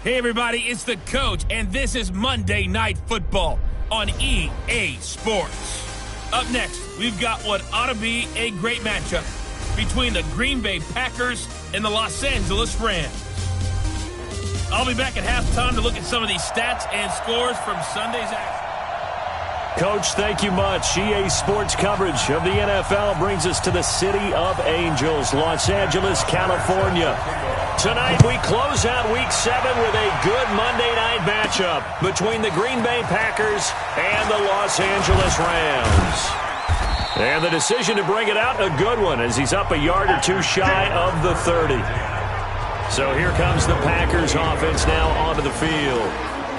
Hey everybody, it's the coach, and this is Monday Night Football on EA Sports. Up next, we've got what ought to be a great matchup between the Green Bay Packers and the Los Angeles Rams. I'll be back at halftime to look at some of these stats and scores from Sunday's action. Coach, thank you much. EA Sports coverage of the NFL brings us to the City of Angels, Los Angeles, California. Tonight we close out Week 7 with a good Monday night matchup between the Green Bay Packers and the Los Angeles Rams. And the decision to bring it out, a good one, as he's up a yard or two shy of the 30. So here comes the Packers offense now onto the field.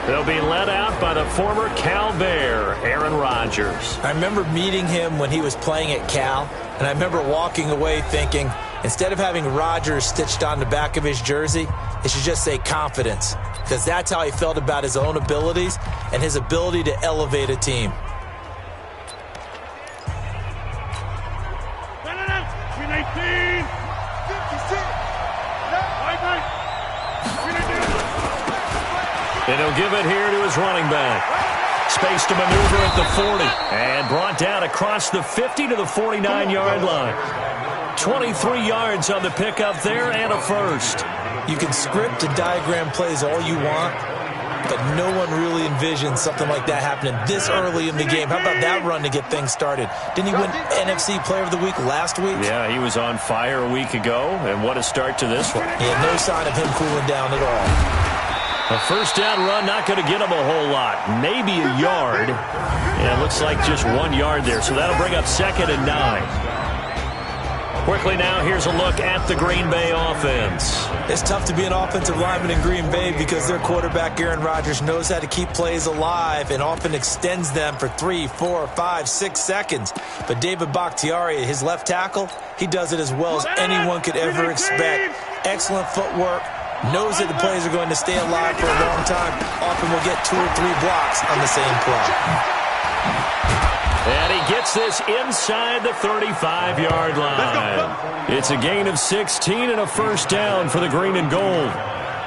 They'll be led out by the former Cal Bear, Aaron Rodgers. I remember meeting him when he was playing at Cal, and I remember walking away thinking, instead of having Rodgers stitched on the back of his jersey, it should just say confidence, because that's how he felt about his own abilities and his ability to elevate a team. And he'll give it here to his running back. Space to maneuver at the 40. And brought down across the 50 to the 49-yard line. 23 yards on the pickup there and a first. You can script and diagram plays all you want, but no one really envisions something like that happening this early in the game. How about that run to get things started? Didn't he win NFC Player of the Week last week? Yeah, he was on fire a week ago, and what a start to this one. Yeah, no sign of him cooling down at all. A first down run, not going to get him a whole lot. Maybe a yard. And it looks like just 1 yard there. So that'll bring up 2nd and 9. Quickly now, here's a look at the Green Bay offense. It's tough to be an offensive lineman in Green Bay because their quarterback, Aaron Rodgers, knows how to keep plays alive and often extends them for 3, 4, 5, 6 seconds. But David Bakhtiari, his left tackle, he does it as well as anyone could ever expect. Excellent footwork. Knows that the plays are going to stay alive for a long time. Often will get 2 or 3 blocks on the same play. And he gets this inside the 35-yard line. It's a gain of 16 and a first down for the green and gold.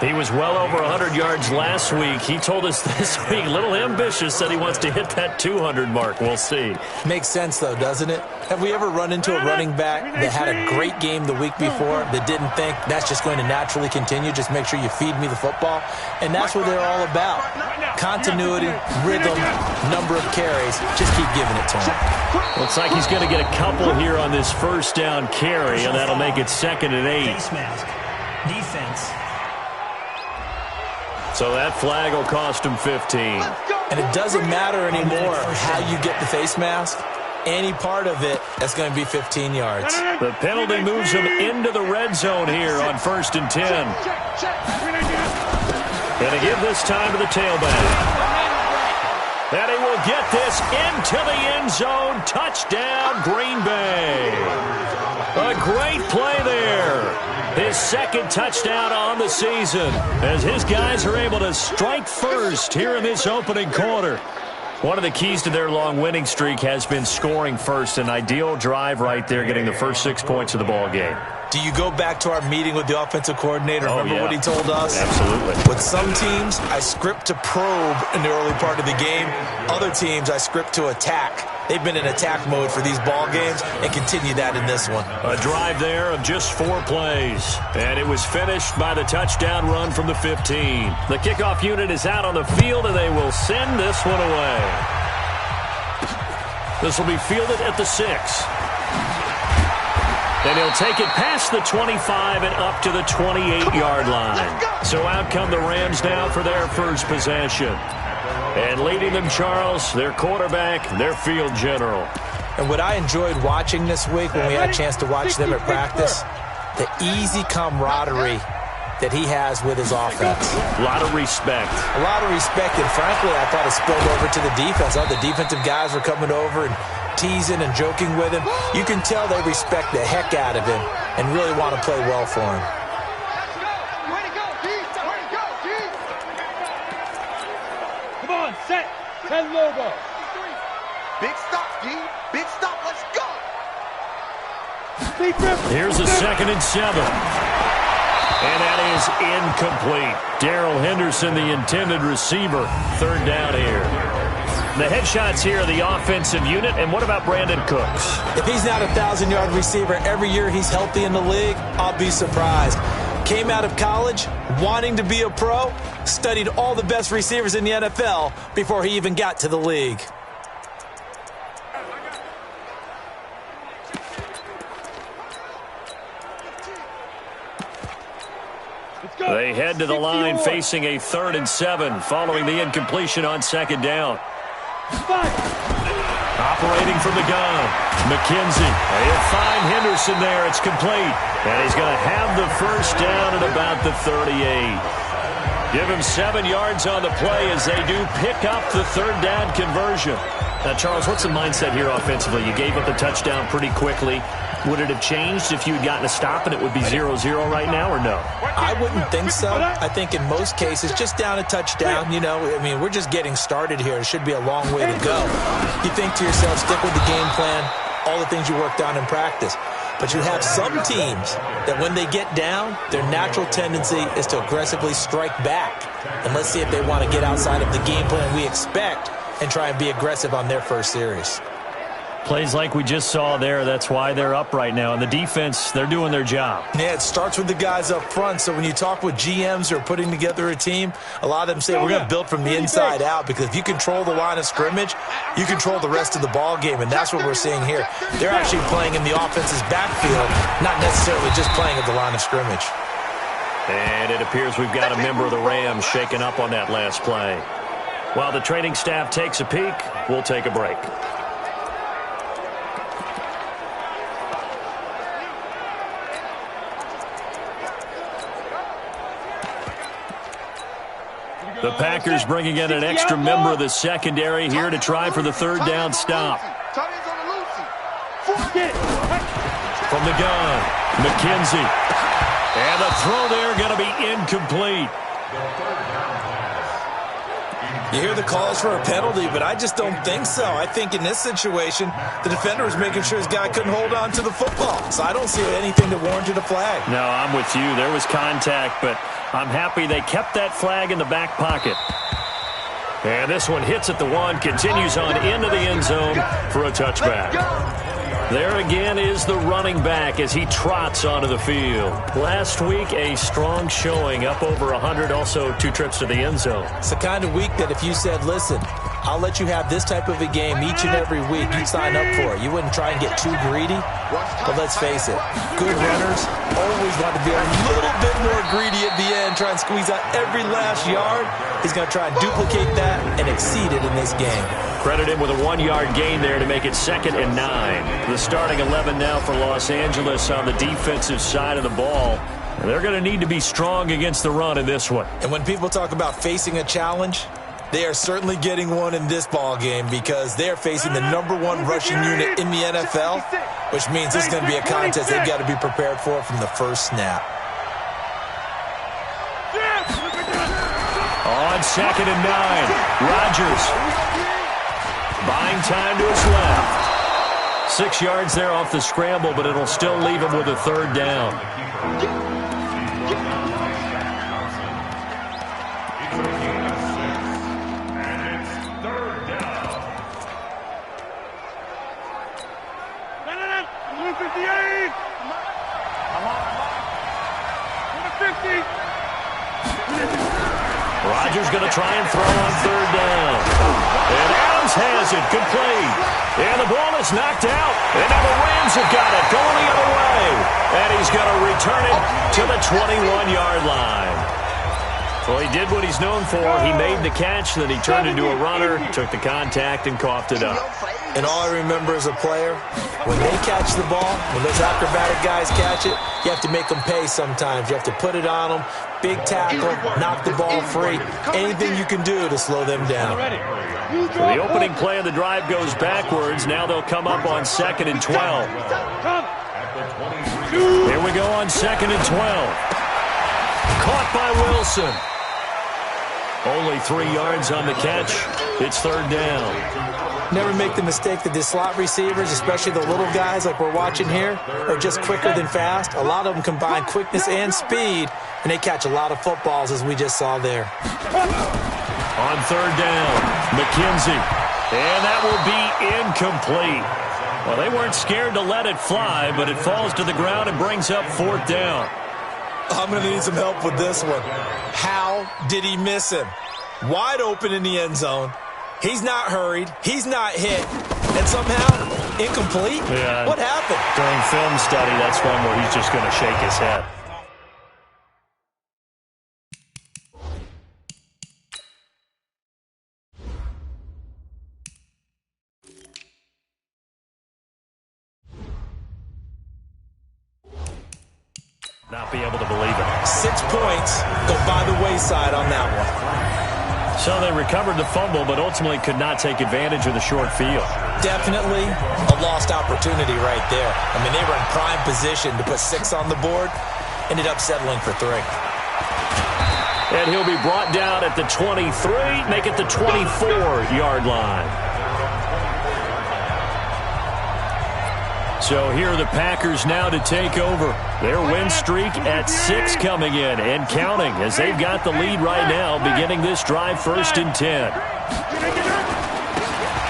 He was well over 100 yards last week. He told us this week, a little ambitious, that he wants to hit that 200 mark. We'll see. Makes sense, though, doesn't it? Have we ever run into a running back that had a great game the week before that didn't think that's just going to naturally continue? Just make sure you feed me the football. And that's what they're all about. Continuity, rhythm, number of carries. Just keep giving it to him. Looks like he's going to get a couple here on this first down carry, and that'll make it 2nd and 8. Face mask. Defense. So that flag will cost him 15. And it doesn't matter anymore how you get the face mask. Any part of it, that's going to be 15 yards. The penalty moves him into the red zone here on 1st and 10. Going to give this time to the tailback. And he will get this into the end zone. Touchdown, Green Bay. A great play there. His 2nd touchdown on the season as his guys are able to strike first here in this opening quarter. One of the keys to their long winning streak has been scoring first. An ideal drive right there, getting the first 6 points of the ball game. Do you go back to our meeting with the offensive coordinator? Remember what he told us? Absolutely. With some teams, I script to probe in the early part of the game. Other teams, I script to attack. They've been in attack mode for these ball games and continue that in this one. A drive there of just 4 plays. And it was finished by the touchdown run from the 15. The kickoff unit is out on the field, and they will send this one away. This will be fielded at the 6. And he'll take it past the 25 and up to the 28-yard line. So out come the Rams now for their first possession. And leading them, Charles, their quarterback, their field general. And what I enjoyed watching this week when we had a chance to watch them at practice, the easy camaraderie that he has with his offense. A lot of respect. A lot of respect, and frankly, I thought it spilled over to the defense. All the defensive guys were coming over and teasing and joking with him. You can tell they respect the heck out of him and really want to play well for him. Come on, set, 10 logo. Big stop, D. Big stop, let's go. Here's a 2nd and 7. And that is incomplete. Darrell Henderson, the intended receiver. Third down here. The headshots here, the offensive unit. And what about Brandon Cooks? If he's not a 1,000-yard receiver every year he's healthy in the league, I'll be surprised. Came out of college wanting to be a pro, studied all the best receivers in the NFL before he even got to the league. They head to the line facing a 3rd and 7 following the incompletion on 2nd down. Operating from the gun, McKenzie. He'll find Henderson there. It's complete. And he's going to have the first down at about the 38. Give him 7 yards on the play as they do pick up the 3rd down conversion. Now, Charles, what's the mindset here offensively? You gave up the touchdown pretty quickly. Would it have changed if you had gotten a stop and it would be 0-0 right now, or no? I wouldn't think so. I think in most cases, just down a touchdown, we're just getting started here. It should be a long way to go. You think to yourself, stick with the game plan, all the things you worked on in practice. But you have some teams that when they get down, their natural tendency is to aggressively strike back. And let's see if they want to get outside of the game plan we expect and try and be aggressive on their first series. Plays like we just saw there, that's why they're up right now. And the defense, they're doing their job. Yeah, it starts with the guys up front. So when you talk with GMs who are putting together a team, a lot of them say we're going to build from the inside out, because if you control the line of scrimmage, you control the rest of the ball game, and that's what we're seeing here. They're actually playing in the offense's backfield, not necessarily just playing at the line of scrimmage. And it appears we've got a member of the Rams shaken up on that last play. While the training staff takes a peek, we'll take a break. The Packers bringing in an extra member of the secondary here to try for the 3rd down stop. From the gun, McKenzie. And the throw there going to be incomplete. You hear the calls for a penalty, but I just don't think so. I think in this situation, the defender was making sure his guy couldn't hold on to the football. So I don't see anything that warranted a flag. No, I'm with you. There was contact, but I'm happy they kept that flag in the back pocket. And this one hits at the 1, continues on into the end zone for a touchback. There again is the running back as he trots onto the field. Last week, a strong showing, up over 100, also 2 trips to the end zone. It's the kind of week that if you said, listen, I'll let you have this type of a game each and every week, you'd sign up for it. You wouldn't try and get too greedy. But let's face it, good runners always want to be a little bit more greedy at the end, try and squeeze out every last yard. He's going to try and duplicate that and exceed it in this game. Credit him with a 1-yard gain there to make it 2nd and 9. The starting 11 now for Los Angeles on the defensive side of the ball. And they're going to need to be strong against the run in this one. And when people talk about facing a challenge, they are certainly getting one in this ball game, because they are facing the #1 rushing unit in the NFL, which means this is going to be a contest they've got to be prepared for from the first snap. On 2nd and 9, Rodgers buying time to his left. 6 yards there off the scramble, but it'll still leave him with a 3rd down. Rodgers going to try and throw on 3rd down. And Adams has it, complete. And the ball is knocked out. And now the Rams have got it, going the other way. And he's going to return it to the 21-yard line. Well, he did what he's known for. He made the catch, then he turned into a runner, took the contact, and coughed it up. And all I remember as a player, when they catch the ball, when those acrobatic guys catch it, you have to make them pay sometimes. You have to put it on them, big tackle, knock the ball free, anything you can do to slow them down. So the opening play of the drive goes backwards. Now they'll come up on 2nd and 12. Here we go on 2nd and 12. Caught by Wilson. Only 3 yards on the catch. It's 3rd down. Never make the mistake that the slot receivers, especially the little guys like we're watching here, are just quicker than fast. A lot of them combine quickness and speed, and they catch a lot of footballs, as we just saw there. On third down, McKenzie. And that will be incomplete. Well, they weren't scared to let it fly, but it falls to the ground and brings up fourth down. I'm going to need some help with this one. How did he miss him? Wide open in the end zone. He's not hurried. He's not hit. And somehow, incomplete? Yeah. What happened? During film study, that's one where he's just going to shake his head. Not be able to believe it. 6 points go by the wayside on that one. So they recovered the fumble, but ultimately could not take advantage of the short field. Definitely a lost opportunity right there. I mean, they were in prime position to put 6 on the board. Ended up settling for 3. And he'll be brought down at the 23, make it the 24-yard line. So here are the Packers now to take over. Their win streak at 6 coming in and counting as they've got the lead right now, beginning this drive 1st and 10.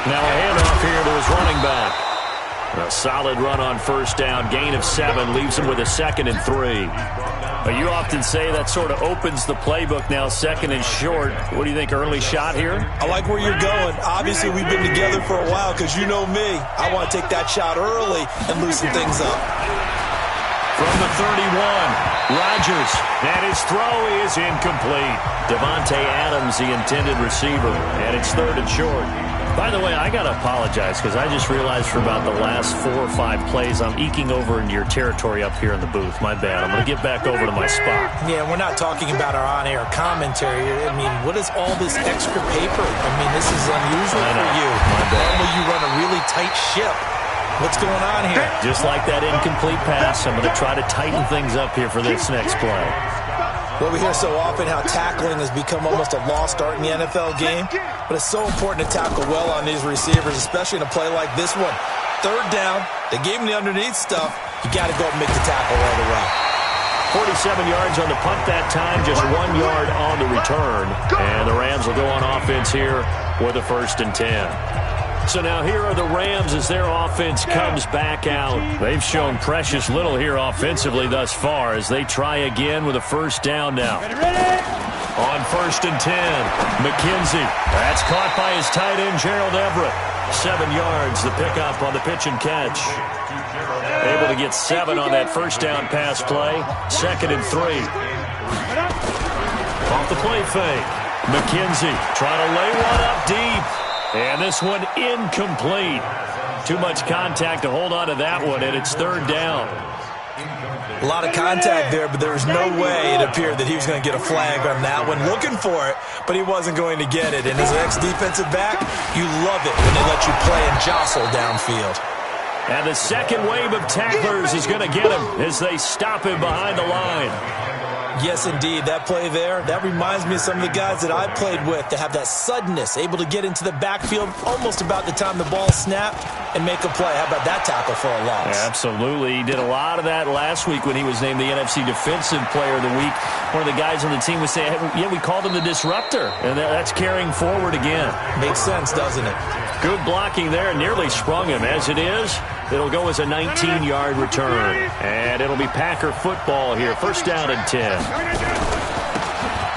Now a handoff here to his running back. A solid run on first down, gain of 7, leaves him with a 2nd and 3. But you often say that sort of opens the playbook now, 2nd and short. What do you think, early shot here? I like where you're going. Obviously, we've been together for a while because you know me. I want to take that shot early and loosen things up. From the 31, Rodgers, and his throw is incomplete. Devontae Adams, the intended receiver, and it's 3rd and short. By the way, I got to apologize because I just realized for about the last 4 or 5 plays, I'm eking over into your territory up here in the booth. My bad. I'm going to get back over to my spot. Yeah, we're not talking about our on-air commentary. I mean, what is all this extra paper? I mean, this is unusual for you. My bad. Normally you run a really tight ship. What's going on here? Just like that incomplete pass, I'm going to try to tighten things up here for this next play. Well, we hear so often how tackling has become almost a lost art in the NFL game, but it's so important to tackle well on these receivers, especially in a play like this one. 3rd down, they gave him the underneath stuff. You got to go up and make the tackle right away. 47 yards on the punt that time, just 1 yard on the return. And the Rams will go on offense here with a 1st and 10. So now here are the Rams as their offense comes back out. They've shown precious little here offensively thus far as they try again with a 1st down now. On 1st and 10, McKenzie. That's caught by his tight end, Gerald Everett. 7 yards, the pickup on the pitch and catch. Able to get 7 on that 1st down pass play. 2nd and 3. Off the play fake. McKenzie trying to lay one up deep. And this one incomplete. Too much contact to hold on to that one, and it's 3rd down. A lot of contact there, but there was no way it appeared that he was going to get a flag on that one. Looking for it, but he wasn't going to get it. And as an ex-defensive back, you love it when they let you play and jostle downfield. And the second wave of tacklers is going to get him as they stop him behind the line. Yes, indeed. That play there, that reminds me of some of the guys that I played with that have that suddenness, able to get into the backfield almost about the time the ball snapped and make a play. How about that tackle for a loss? Yeah, absolutely. He did a lot of that last week when he was named the NFC Defensive Player of the Week. One of the guys on the team would say, yeah, we called him the disruptor, and that's carrying forward again. Makes sense, doesn't it? Good blocking there, nearly sprung him. As it is, it'll go as a 19-yard return. And it'll be Packer football here. 1st down and 10.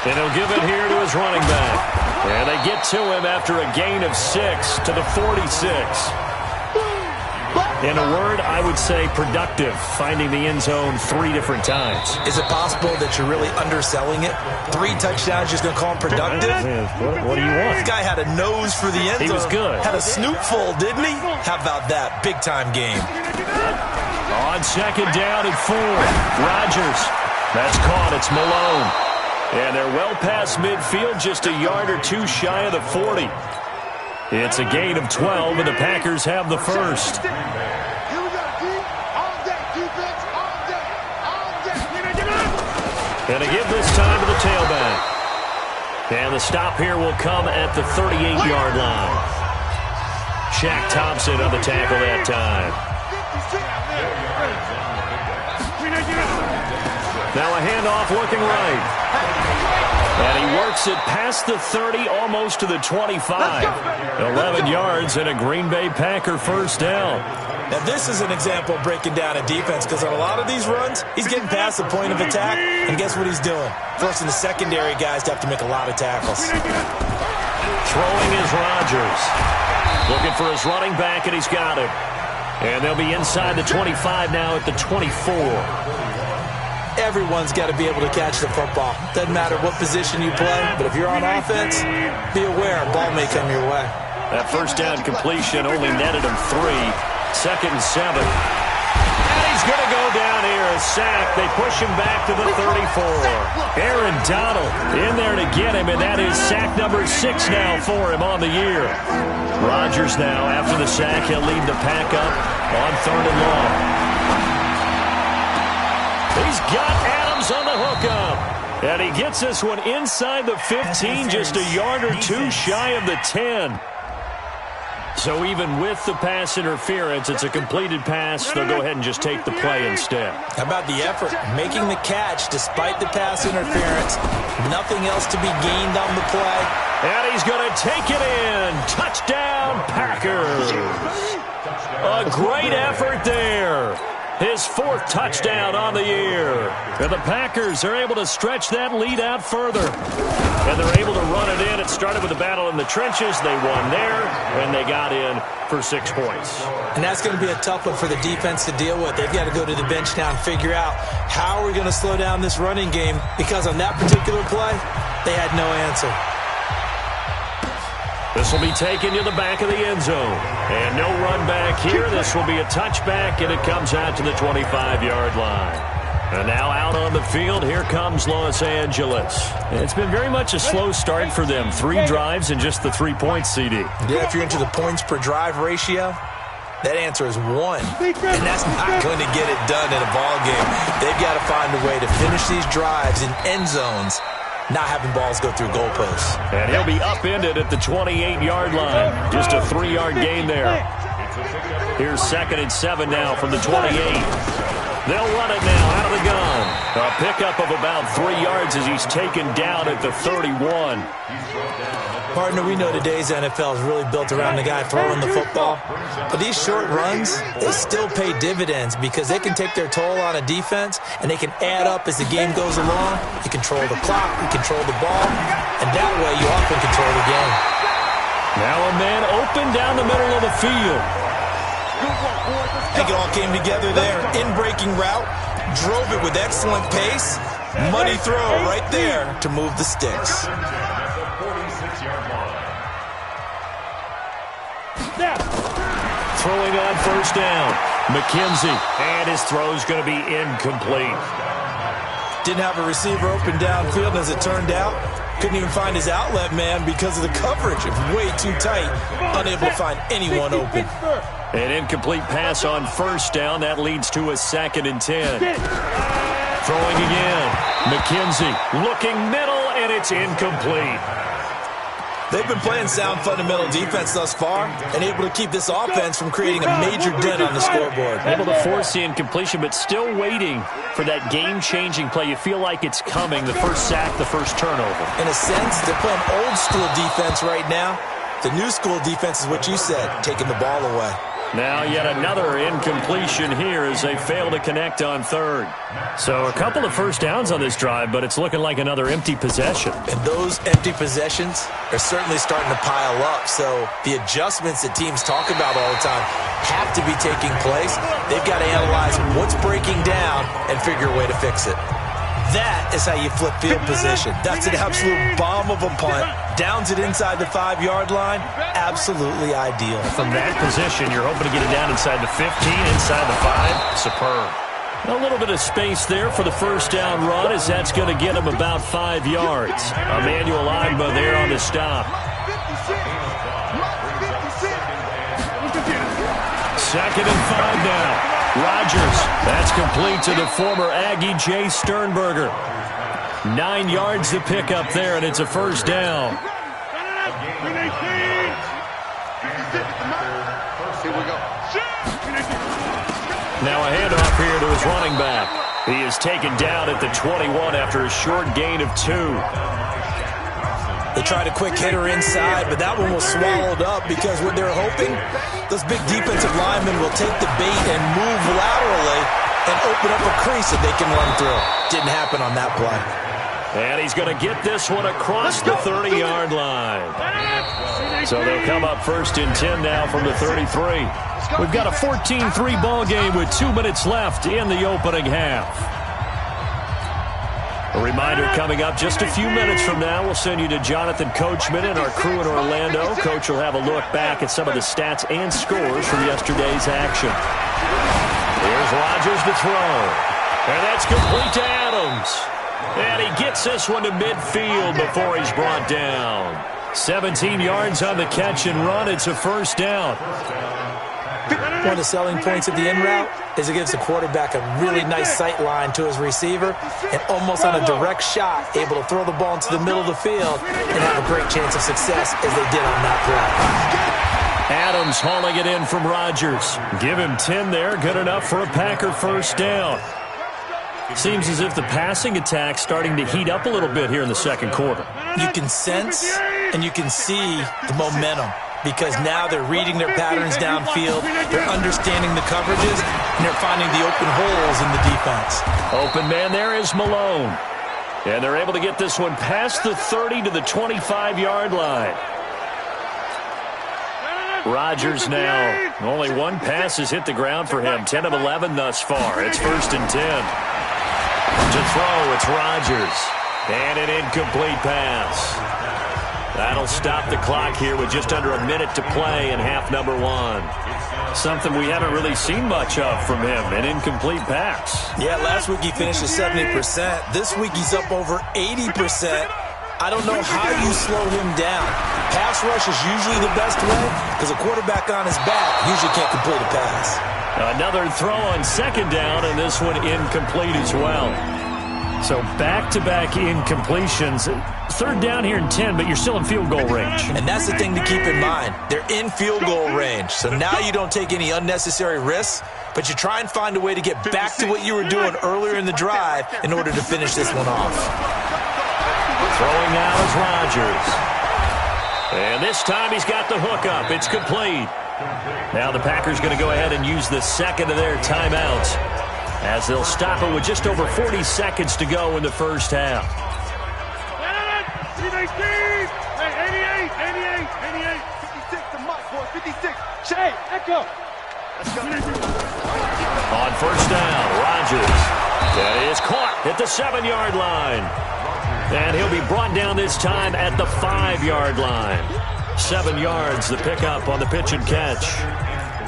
And he'll give it here to his running back. And they get to him after a gain of 6 to the 46. In a word, I would say productive, finding the end zone 3 different times. Is it possible that you're really underselling it? 3 touchdowns, just going to call him productive? What do you want? This guy had a nose for the end zone. He was good. Had a snoop full, didn't he? How about that? Big-time game. On 2nd down and 4, Rodgers. That's caught. It's Malone. And they're well past midfield, just a yard or 2 shy of the 40. It's a gain of 12, and the Packers have the 1st. And a give this time to the tailback. And the stop here will come at the 38-yard line. Shaq Thompson on the tackle that time. Now a handoff looking right. And he works it past the 30, almost to the 25. 11 yards and a Green Bay Packer first down. Now this is an example of breaking down a defense, because on a lot of these runs, he's getting past the point of attack, and guess what he's doing? Forcing the secondary guys to have to make a lot of tackles. Throwing is Rodgers. Looking for his running back, and he's got it. And they'll be inside the 25 now at the 24. Everyone's got to be able to catch the football. Doesn't matter what position you play, but if you're on offense, be aware a ball may come your way. That first down completion only netted him 3. 2nd and 7. And he's going to go down here, a sack. They push him back to the 34. Aaron Donald in there to get him, and that is sack number 6 now for him on the year. Rodgers now, after the sack, he'll lead the pack up on 3rd and long. He's got Adams on the hookup. And he gets this one inside the 15, just a yard or 2 shy of the 10. So even with the pass interference, it's a completed pass. They'll go ahead and just take the play instead. How about the effort? Making the catch despite the pass interference. Nothing else to be gained on the play. And he's going to take it in. Touchdown, Packers. A great effort there. His 4th touchdown on the year. And the Packers are able to stretch that lead out further. And they're able to run it in. It started with a battle in the trenches. They won there, and they got in for 6 points. And that's going to be a tough one for the defense to deal with. They've got to go to the bench now and figure out how are we going to slow down this running game, because on that particular play, they had no answer. This will be taken to the back of the end zone. And no run back here. This will be a touchback, and it comes out to the 25-yard line. And now out on the field, here comes Los Angeles. It's been very much a slow start for them. 3 drives and just the 3 points, CD. Yeah, if you're into the points per drive ratio, that answer is 1. And that's not going to get it done in a ball game. They've got to find a way to finish these drives in end zones, not having balls go through goalposts. And he'll be upended at the 28-yard line. Just a 3-yard gain there. Here's 2nd and 7 now from the 28. They'll run it now out of the gun. A pickup of about 3 yards as he's taken down at the 31. Partner, we know today's NFL is really built around the guy throwing the football. But these short runs, they still pay dividends because they can take their toll on a defense, and they can add up as the game goes along. You control the clock, you control the ball, and that way you often control the game. Now a man open down the middle of the field. I think it all came together there. In-breaking route, drove it with excellent pace. Money throw right there to move the sticks. Throwing on first down. McKenzie, and his throw's going to be incomplete. Didn't have a receiver open downfield, as it turned out. Couldn't even find his outlet man because of the coverage. It was way too tight. Unable to find anyone open. An incomplete pass on first down. That leads to a 2nd and 10. Throwing again. McKenzie looking middle, and it's incomplete. They've been playing sound fundamental defense thus far and able to keep this offense from creating a major dent on the scoreboard. Able to force the incompletion, but still waiting for that game-changing play. You feel like it's coming, the first sack, the first turnover. In a sense, they're playing old-school defense right now. The new-school defense is what you said, taking the ball away. Now yet another incompletion here as they fail to connect on 3rd. So a couple of first downs on this drive, but it's looking like another empty possession. And those empty possessions are certainly starting to pile up. So the adjustments that teams talk about all the time have to be taking place. They've got to analyze what's breaking down and figure a way to fix it. That is how you flip field position. That's an absolute bomb of a punt. Downs it inside the 5-yard line. Absolutely ideal. From that position, you're hoping to get it down inside the 15, inside the 5. Superb. A little bit of space there for the first down run, as that's going to get him about 5 yards. Emmanuel Agba there on the stop. 2nd and 5 now. Rodgers, that's complete to the former Aggie Jay Sternberger. 9 yards to pick up there, and it's a first down. Here we go. Now a handoff here to his running back. He is taken down at the 21 after a short gain of 2. They tried a quick hitter inside, but that one was swallowed up because what they're hoping, those big defensive linemen will take the bait and move laterally and open up a crease that they can run through. Didn't happen on that play. And he's going to get this one across the 30-yard line. So they'll come up first and 10 now from the 33. We've got a 14-3 ball game with 2 minutes left in the opening half. A reminder coming up just a few minutes from now. We'll send you to Jonathan Coachman and our crew in Orlando. Coach will have a look back at some of the stats and scores from yesterday's action. Here's Rodgers to throw. And that's complete to Adams. And he gets this one to midfield before he's brought down. 17 yards on the catch and run. It's a first down. One of the selling points of the in route is it gives the quarterback a really nice sight line to his receiver and almost on a direct shot able to throw the ball into the middle of the field and have a great chance of success as they did on that play. Adams hauling it in from Rodgers. Give him 10 there. Good enough for a Packer first down. Seems as if the passing attack's starting to heat up a little bit here in the second quarter. You can sense and you can see the momentum because now they're reading their patterns downfield, they're understanding the coverages, and they're finding the open holes in the defense. Open man there is Malone. And they're able to get this one past the 30 to the 25-yard line. Rodgers now. Only one pass has hit the ground for him. 10 of 11 thus far. It's first and 10. To throw, it's Rodgers. And an incomplete pass. That'll stop the clock here with just under a minute to play in half number 1. Something we haven't really seen much of from him, an incomplete pass. Yeah, last week he finished at 70%. This week he's up over 80%. I don't know how you slow him down. Pass rush is usually the best way because a quarterback on his back usually can't complete a pass. Another throw on second down, and this one incomplete as well. So back-to-back incompletions. Third down here in 10, but you're still in field goal range. And that's the thing to keep in mind. They're in field goal range. So now you don't take any unnecessary risks, but you try and find a way to get back to what you were doing earlier in the drive in order to finish this one off. Throwing now is Rodgers. And this time he's got the hook up. It's complete. Now the Packers going to go ahead and use the second of their timeouts as they'll stop it with just over 40 seconds to go in the first half. 88, 56 to Mike, boy, 56. Shay, echo. On first down, Rodgers. That is caught at the 7-yard line. And he'll be brought down this time at the 5-yard line. 7 yards, the pickup on the pitch and catch.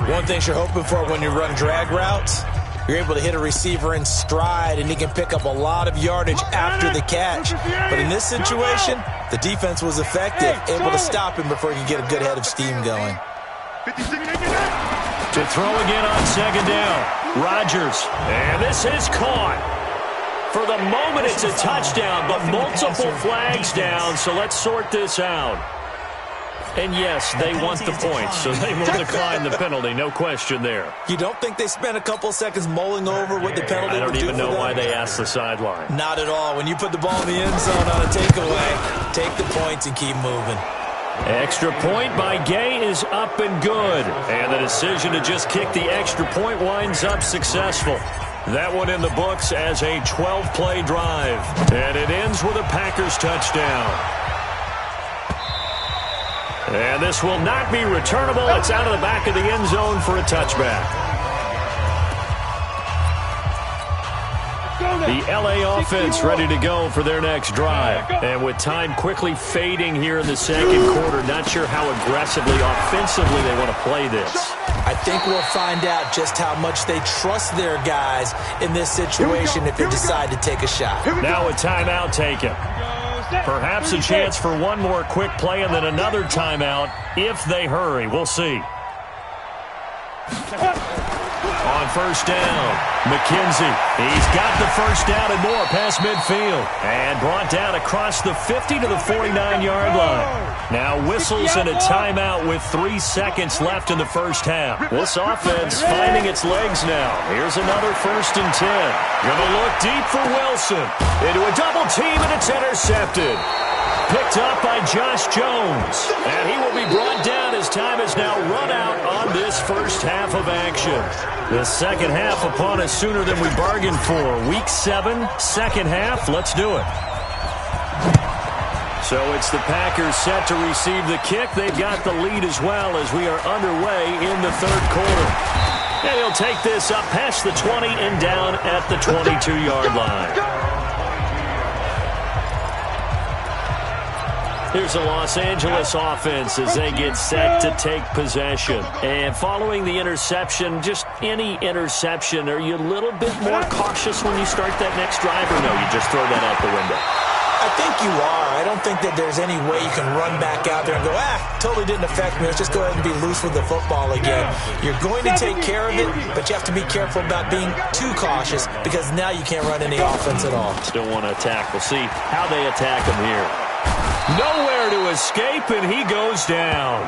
One thing you're hoping for when you run drag routes, you're able to hit a receiver in stride, and he can pick up a lot of yardage after the catch. But in this situation, the defense was effective, able to stop him before he could get a good head of steam going. To throw again on second down, Rodgers. And this is caught. For the moment, it's a touchdown, but multiple flags down, so let's sort this out. And yes, they want the points, so they will decline the penalty, no question there. You don't think they spent a couple seconds mulling over what the penalty would do for them? I don't even know why they asked the sideline. Not at all. When you put the ball in the end zone on a takeaway, take the points and keep moving. Extra point by Gay is up and good. And the decision to just kick the extra point winds up successful. That one in the books as a 12-play drive. And it ends with a Packers touchdown. And this will not be returnable. It's out of the back of the end zone for a touchback. The LA offense ready to go for their next drive. And with time quickly fading here in the second quarter, not sure how aggressively, offensively they want to play this. I think we'll find out just how much they trust their guys in this situation if they decide to take a shot. Now a timeout taken. Perhaps a chance for one more quick play and then another timeout if they hurry. We'll see. On first down, McKenzie. He's got the first down and more past midfield. And brought down across the 50 to the 49-yard line. Now whistles and a timeout with 3 seconds left in the first half. This offense finding its legs now. Here's another 1st and 10. Gonna look deep for Wilson. Into a double team, and it's intercepted. Picked up by Josh Jones. And he will be brought down as time is now run out on this first half of action. The second half upon us sooner than we bargained for. Week 7, second half. Let's do it. So it's the Packers set to receive the kick. They've got the lead as well as we are underway in the third quarter. And he'll take this up past the 20 and down at the 22-yard line. Here's the Los Angeles offense as they get set to take possession. And following the interception, just any interception, are you a little bit more cautious when you start that next drive, or no, you just throw that out the window? I think you are. I don't think that there's any way you can run back out there and go, totally didn't affect me. Let's just go ahead and be loose with the football again. You're going to take care of it, but you have to be careful about being too cautious because now you can't run any offense at all. Still want to attack. We'll see how they attack him here. Nowhere to escape, and he goes down.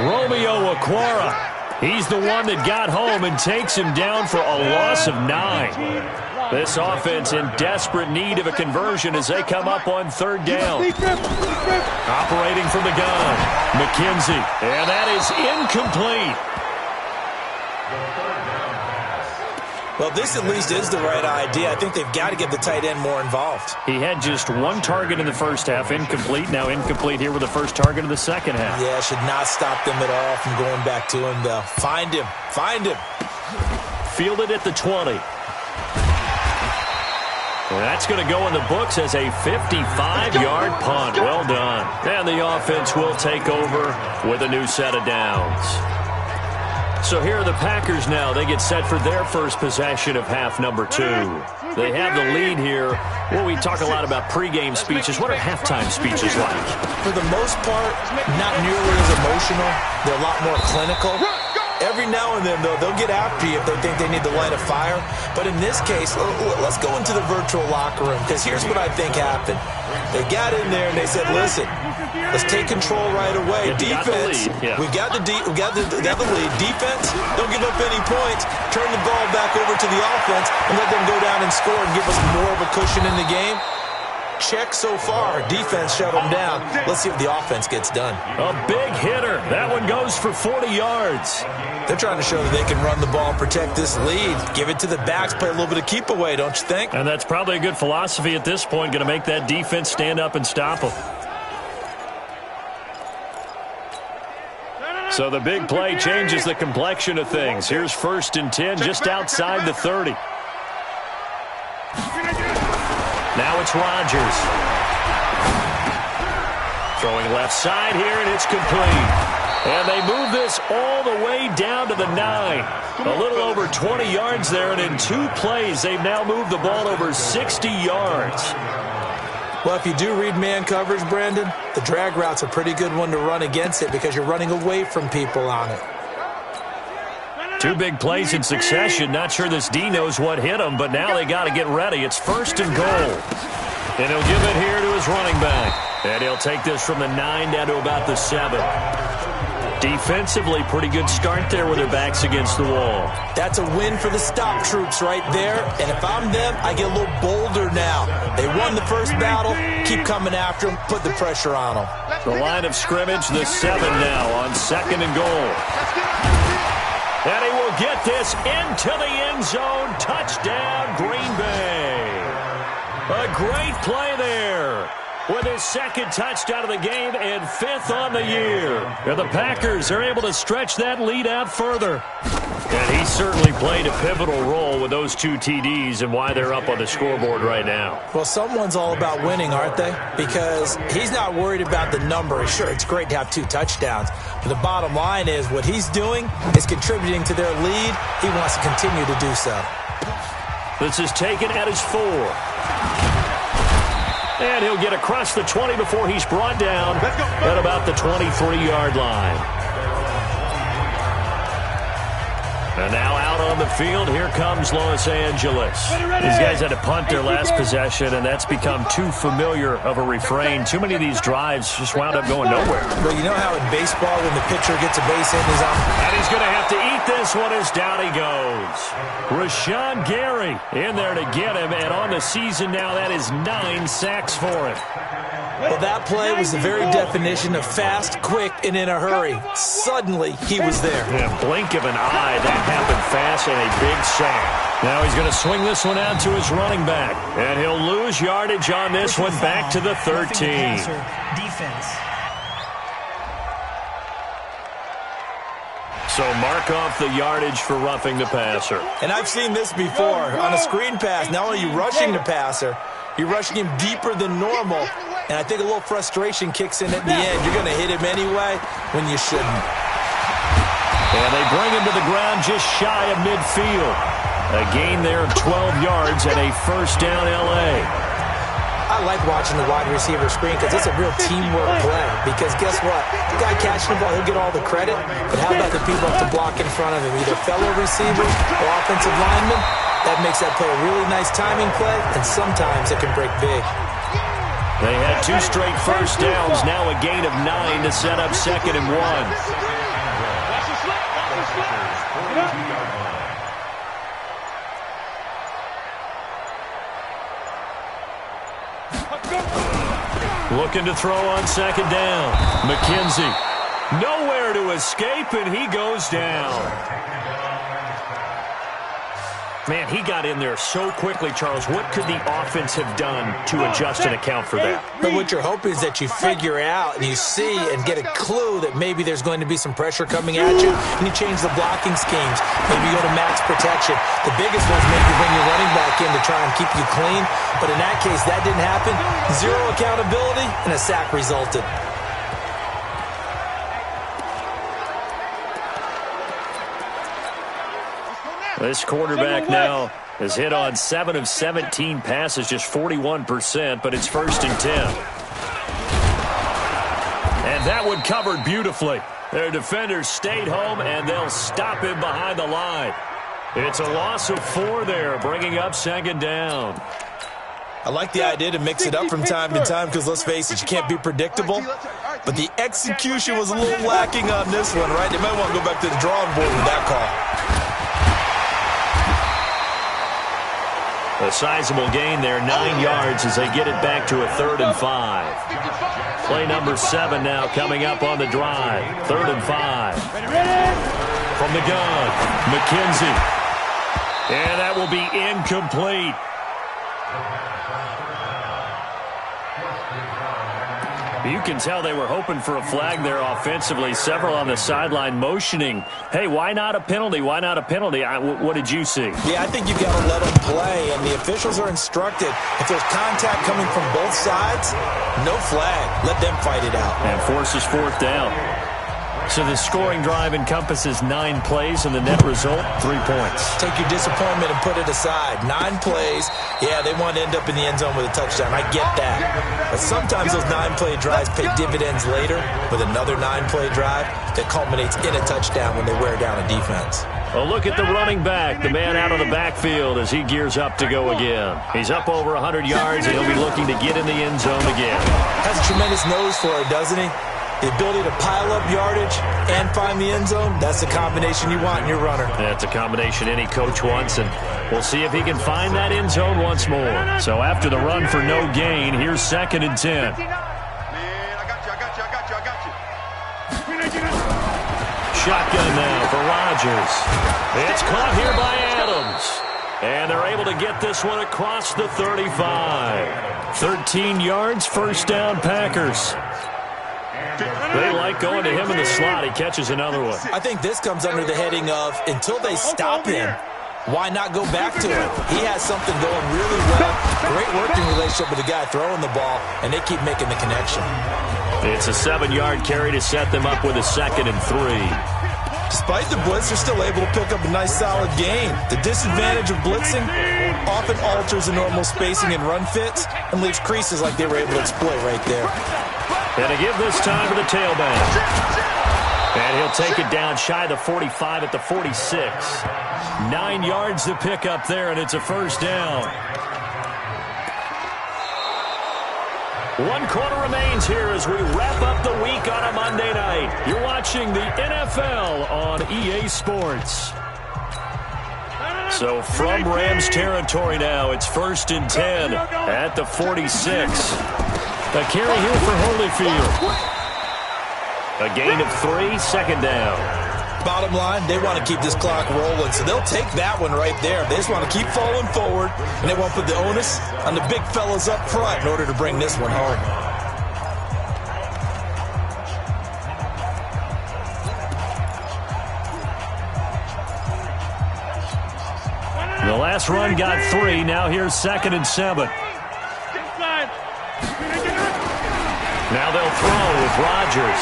Romeo Okwara. He's the one that got home and takes him down for a loss of 9. This offense in desperate need of a conversion as they come up on third down. Operating from the gun, McKenzie. And that is incomplete. Well, this at least is the right idea. I think they've got to get the tight end more involved. He had just 1 target in the first half, incomplete. Now incomplete here with the first target of the second half. Yeah, should not stop them at all from going back to him, though. Find him. Find him. Fielded at the 20. Well, that's going to go in the books as a 55-yard punt. Well done. And the offense will take over with a new set of downs. So here are the Packers now. They get set for their first possession of half number 2. They have the lead here. Well, we talk a lot about pregame speeches. What are halftime speeches like? For the most part, not nearly as emotional. They're a lot more clinical. Every now and then, though, they'll get after you if they think they need to light a fire. But in this case, let's go into the virtual locker room, because here's what I think happened. They got in there and they said, listen, let's take control right away. Defense, we got the lead. Defense, don't give up any points. Turn the ball back over to the offense and let them go down and score and give us more of a cushion in the game. Check so far. Defense shut them down. Let's see if the offense gets done. A big hitter. That one goes for 40 yards. They're trying to show that they can run the ball and protect this lead. Give it to the backs. Play a little bit of keep away, don't you think? And that's probably a good philosophy at this point. Going to make that defense stand up and stop them. So the big play changes the complexion of things. Here's 1st and 10 just outside the 30. Now it's Rodgers. Throwing left side here, and it's complete. And they move this all the way down to the 9. A little over 20 yards there, and in 2 plays, they've now moved the ball over 60 yards. Well, if you do read man coverage, Brandon, the drag route's a pretty good one to run against it because you're running away from people on it. 2 big plays in succession. Not sure this D knows what hit him, but now they got to get ready. It's 1st and goal. And he'll give it here to his running back. And he'll take this from the 9 down to about the 7. Defensively, pretty good start there with their backs against the wall. That's a win for the stop troops right there. And if I'm them, I get a little bolder now. They won the first battle. Keep coming after them. Put the pressure on them. The line of scrimmage, the 7 now on 2nd and goal. And he will get this into the end zone. Touchdown, Green Bay. A great play there with his 2nd touchdown of the game and 5th on the year. And the Packers are able to stretch that lead out further. And he certainly played a pivotal role with those 2 TDs and why they're up on the scoreboard right now. Well, someone's all about winning, aren't they? Because he's not worried about the number. Sure, it's great to have 2 touchdowns. But the bottom line is what he's doing is contributing to their lead. He wants to continue to do so. This is taken at his 4. And he'll get across the 20 before he's brought down at about the 23-yard line. And now out on the field. Here comes Los Angeles. These guys had to punt their last possession, and that's become too familiar of a refrain. Too many of these drives just wound up going nowhere. Well, you know how in baseball when the pitcher gets a base hit, he's on. And he's going to have to eat this one as down he goes. Rashawn Gary in there to get him, and on the season now, that is 9 sacks for him. Well, that play was the very definition of fast, quick, and in a hurry. Suddenly, he was there. In a blink of an eye, that happened fast and a big sack. Now he's going to swing this one out to his running back. And he'll lose yardage on this one back to the 13. Defense. So mark off the yardage for roughing the passer. And I've seen this before. On a screen pass, not only are you rushing the passer, you're rushing him deeper than normal. And I think a little frustration kicks in at the end. You're going to hit him anyway when you shouldn't. And they bring him to the ground just shy of midfield. A gain there of 12 yards and a first down L.A. I like watching the wide receiver screen because it's a real teamwork play. Because guess what? The guy catching the ball, he'll get all the credit. But how about the people up to block in front of him? Either fellow receivers or offensive linemen. That makes that play a really nice timing play. And sometimes it can break big. They had 2 straight first downs, now a gain of 9 to set up 2nd and 1. Looking to throw on 2nd down. McKenzie, nowhere to escape, and he goes down. Man, he got in there so quickly, Charles. What could the offense have done to adjust and account for that? But what you're hoping is that you figure out and you see and get a clue that maybe there's going to be some pressure coming at you, and you change the blocking schemes. Maybe you go to max protection. The biggest one's maybe bring your running back in to try and keep you clean. But in that case, that didn't happen. 0 accountability, and a sack resulted. This quarterback now has hit on 7 of 17 passes, just 41%, but it's 1st and 10. And that one covered beautifully. Their defenders stayed home, and they'll stop him behind the line. It's a loss of 4 there, bringing up 2nd down. I like the idea to mix it up from time to time because, let's face it, you can't be predictable. But the execution was a little lacking on this one, right? They might want to go back to the drawing board with that call. A sizable gain there, 9 yards as they get it back to a 3rd and 5. Play number 7 now coming up on the drive. 3rd and 5. From the gun, McKenzie. And that will be incomplete. You can tell they were hoping for a flag there offensively. Several on the sideline motioning, hey, why not a penalty? Why not a penalty? What did you see? Yeah, I think you've got to let them play, and the officials are instructed. If there's contact coming from both sides, no flag. Let them fight it out. And forces 4th down. So the scoring drive encompasses 9 plays, and the net result, 3 points. Take your disappointment and put it aside. 9 plays. Yeah, they want to end up in the end zone with a touchdown. I get that. But sometimes those 9-play drives pay dividends later with another 9-play drive that culminates in a touchdown when they wear down a defense. A look at the running back, the man out of the backfield as he gears up to go again. He's up over 100 yards, and he'll be looking to get in the end zone again. Has a tremendous nose for it, doesn't he? The ability to pile up yardage and find the end zone, that's the combination you want in your runner. That's a combination any coach wants, and we'll see if he can find that end zone once more. So after the run for no gain, here's 2nd and 10. Man, I got you. Shotgun now for Rodgers. It's caught here by Adams. And they're able to get this one across the 35. 13 yards, 1st down Packers. They like going to him in the slot. He catches another one. I think this comes under the heading of until they stop him, why not go back to him? He has something going really well. Great working relationship with the guy throwing the ball, and they keep making the connection. It's a 7-yard carry to set them up with a 2nd and 3. Despite the blitz, they're still able to pick up a nice solid gain. The disadvantage of blitzing often alters the normal spacing and run fits and leaves creases like they were able to exploit right there. And to give this time to the tailback. And he'll take it down shy of the 45 at the 46. 9 yards to pick up there, and it's a first down. 1 quarter remains here as we wrap up the week on a Monday night. You're watching the NFL on EA Sports. So from Rams territory now, it's 1st and 10 at the 46. A carry here for Holyfield. A gain of 3, second down. Bottom line, they want to keep this clock rolling, so they'll take that one right there. They just want to keep falling forward, and they won't put the onus on the big fellas up front in order to bring this one home. The last run got 3. Now here's 2nd and 7. Now they'll throw with Rodgers.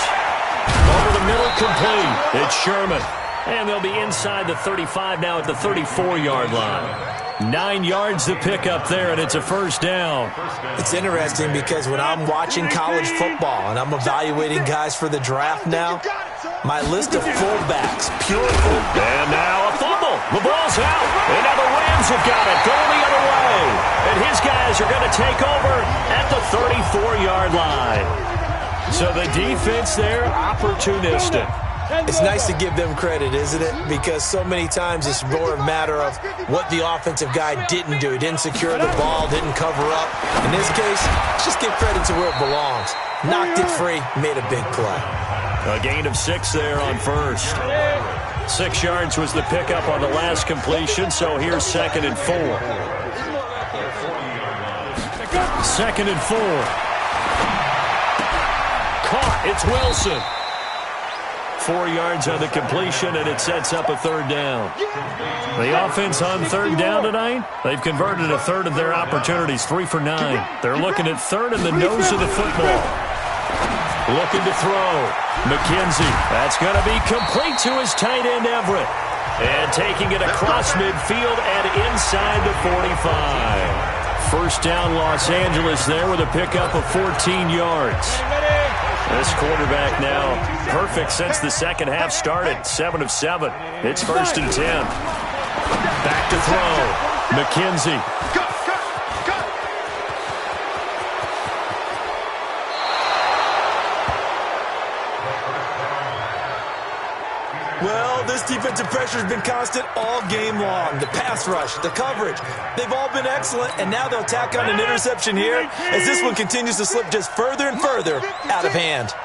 Over the middle, complete. It's Sherman. And they'll be inside the 35 now at the 34-yard line. 9 yards to pick up there, and it's a first down. It's interesting because when I'm watching college football and I'm evaluating guys for the draft now, my list of fullbacks, pure fullbacks. And now a fumble. The ball's out. And now the Rams have got it going the other way. And his guys are going to take over at the 34-yard line. So the defense there, opportunistic. It's nice to give them credit, isn't it? Because so many times it's more a matter of what the offensive guy didn't do. He didn't secure the ball, didn't cover up. In this case, let's just give credit to where it belongs. Knocked it free, made a big play. A gain of 6 there on first. 6 yards was the pickup on the last completion, so here's 2nd and 4. 2nd and 4. Caught. It's Wilson. 4 yards on the completion, and it sets up a 3rd down. The offense on 3rd down tonight, they've converted a 1/3 of their opportunities, 3 for 9. They're looking at 3rd in the nose of the football. Looking to throw. McKenzie. That's going to be complete to his tight end, Everett. And taking it across midfield and inside the 45. First down, Los Angeles there with a pickup of 14 yards. This quarterback now perfect since the second half started. 7 of 7. It's 1st and 10. Back to throw. McKenzie. Well, this defensive pressure has been constant all game long. The pass rush, the coverage, they've all been excellent, and now they'll tack on an interception here as this one continues to slip just further and further out of hand.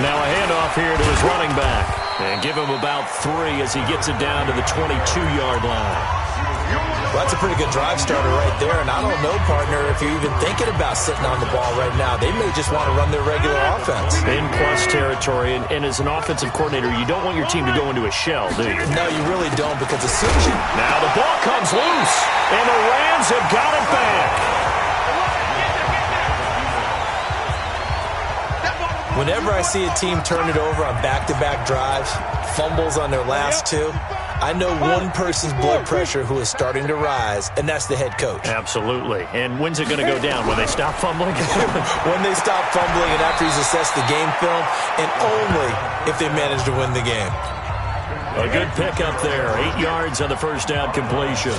Now a handoff here to his running back. And give him about 3 as he gets it down to the 22-yard line. Well, that's a pretty good drive starter right there, and I don't know, partner, if you're even thinking about sitting on the ball right now. They may just want to run their regular offense. In plus territory, and as an offensive coordinator, you don't want your team to go into a shell, do you? No, you really don't, because as soon as you... Now the ball comes loose, and the Rams have got it back. Whenever I see a team turn it over on back-to-back drives, fumbles on their last 2, I know one person's blood pressure who is starting to rise, and that's the head coach. Absolutely. And when's it going to go down? When they stop fumbling? When they stop fumbling and after he's assessed the game film, and only if they manage to win the game. A good pickup there. 8 yards on the first down completion.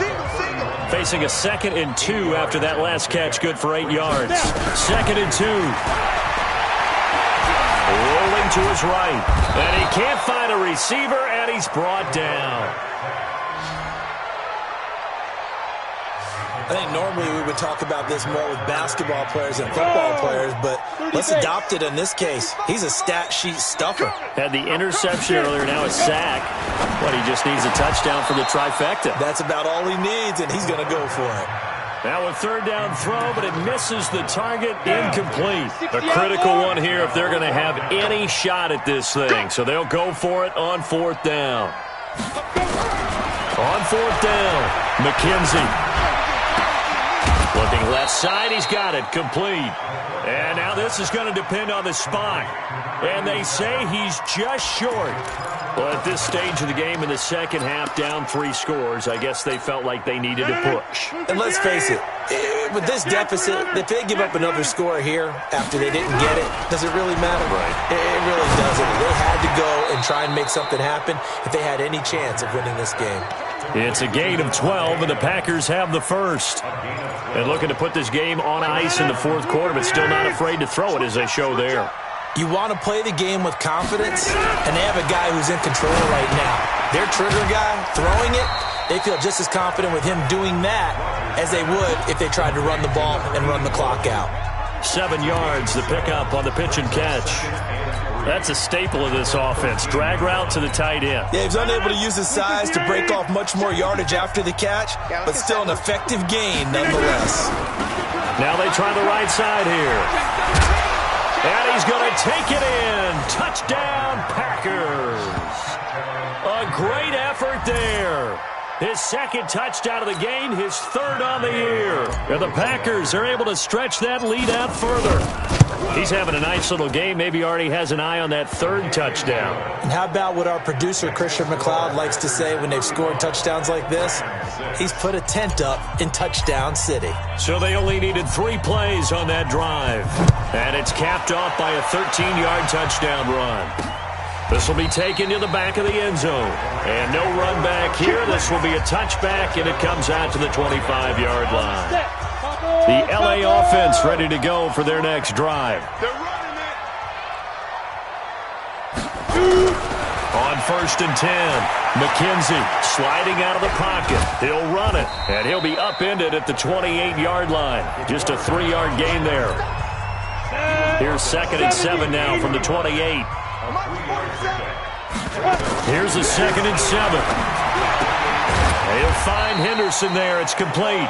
Facing a 2nd and 2 after that last catch, good for 8 yards. 2nd and 2. Rolling to his right. And he can't find a receiver, and he's brought down. I think normally we would talk about this more with basketball players and football players, but let's adopt it in this case. He's a stat sheet stuffer. Had the interception earlier, now a sack. But he just needs a touchdown for the trifecta. That's about all he needs, and he's going to go for it. Now a 3rd down throw, but it misses the target, incomplete. A critical one here if they're going to have any shot at this thing. So they'll go for it on 4th down. On 4th down, McKenzie. Looking left side, he's got it, complete. And now this is going to depend on the spot. And they say he's just short. Well, at this stage of the game in the second half, down 3 scores, I guess they felt like they needed to push. And let's face it, with this deficit, if they give up another score here after they didn't get it, does it really matter? Right. It really doesn't. They had to go and try and make something happen if they had any chance of winning this game. It's a gain of 12, and the Packers have the first. And looking to put this game on ice in the fourth quarter, but still not afraid to throw it as they show there. You want to play the game with confidence, and they have a guy who's in control right now. Their trigger guy, throwing it, they feel just as confident with him doing that as they would if they tried to run the ball and run the clock out. 7 yards, the pickup on the pitch and catch. That's a staple of this offense. Drag route to the tight end. Yeah, he's unable to use his size to break off much more yardage after the catch, but still an effective gain nonetheless. Now they try the right side here. And he's going to take it in. Touchdown, Packers. A great effort there. His second touchdown of the game, his third on the year. And the Packers are able to stretch that lead out further. He's having a nice little game. Maybe already has an eye on that third touchdown. And how about what our producer, Christian McLeod, likes to say when they've scored touchdowns like this? He's put a tent up in Touchdown City. So they only needed 3 plays on that drive. And it's capped off by a 13-yard touchdown run. This will be taken to the back of the end zone. And no run back here. This will be a touchback, and it comes out to the 25-yard line. The LA offense ready to go for their next drive. On 1st and 10, McKenzie sliding out of the pocket. He'll run it, and he'll be upended at the 28-yard line. Just a 3-yard gain there. Here's 2nd and 7 now from the 28. Here's a 2nd and 7. He'll find Henderson there. It's complete.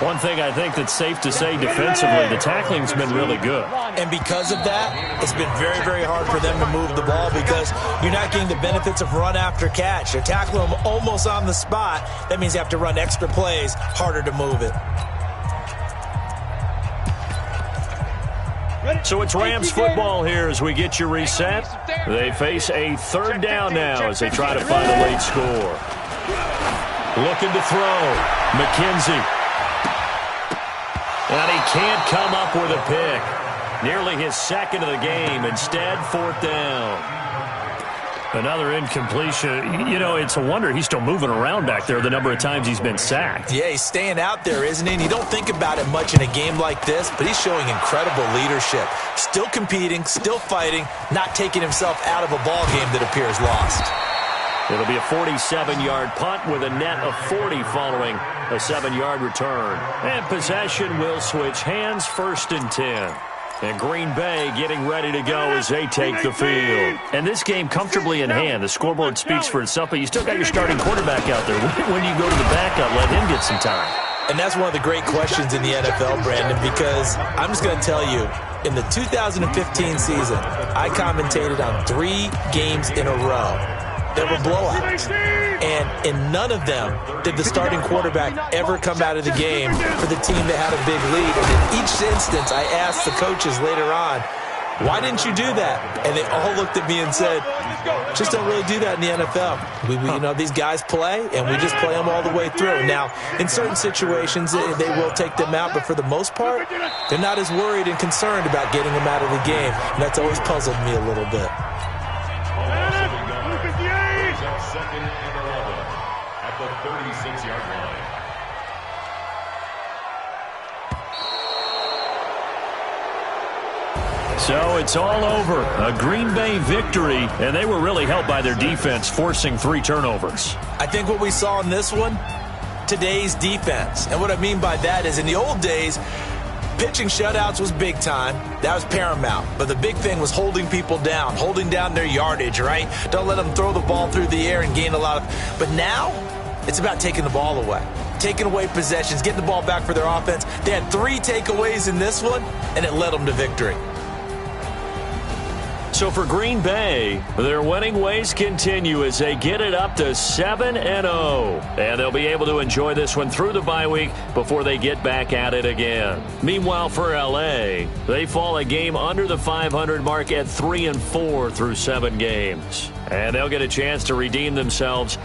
One thing I think that's safe to say defensively, the tackling's been really good. And because of that, it's been very, very hard for them to move the ball because you're not getting the benefits of run after catch. They're tackling them almost on the spot. That means you have to run extra plays, harder to move it. So it's Rams football here as we get you reset. They face a 3rd down now as they try to find a late score. Looking to throw. McKenzie. And he can't come up with a pick. Nearly his 2nd of the game. Instead, 4th down. Another incompletion. You know, it's a wonder he's still moving around back there the number of times he's been sacked. Yeah, he's staying out there, isn't he? And you don't think about it much in a game like this, but he's showing incredible leadership. Still competing, still fighting, not taking himself out of a ball game that appears lost. It'll be a 47-yard punt with a net of 40 following a 7-yard return. And possession will switch hands, 1st and 10. And Green Bay getting ready to go as they take the field. And this game comfortably in hand. The scoreboard speaks for itself, but you still got your starting quarterback out there. When you go to the backup, let him get some time. And that's one of the great questions in the NFL, Brandon, because I'm just going to tell you, in the 2015 season, I commentated on 3 games in a row that were blowouts. And in none of them did the starting quarterback ever come out of the game for the team that had a big lead. And in each instance, I asked the coaches later on, why didn't you do that? And they all looked at me and said, just don't really do that in the NFL. You know, these guys play, and we just play them all the way through. Now, in certain situations, they will take them out, but for the most part, they're not as worried and concerned about getting them out of the game. And that's always puzzled me a little bit. 2nd and 11 at the 36-yard line. So it's all over. A Green Bay victory, and they were really helped by their defense, forcing 3 turnovers. I think what we saw in this one, today's defense. And what I mean by that is in the old days, pitching shutouts was big time. That was paramount. But the big thing was holding people down, holding down their yardage, right? Don't let them throw the ball through the air and gain a lot of... But now, it's about taking the ball away. Taking away possessions, getting the ball back for their offense. They had 3 takeaways in this one, and it led them to victory. So for Green Bay, their winning ways continue as they get it up to 7-0. And they'll be able to enjoy this one through the bye week before they get back at it again. Meanwhile, for L.A., they fall a game under the 500 mark at 3-4 through 7 games. And they'll get a chance to redeem themselves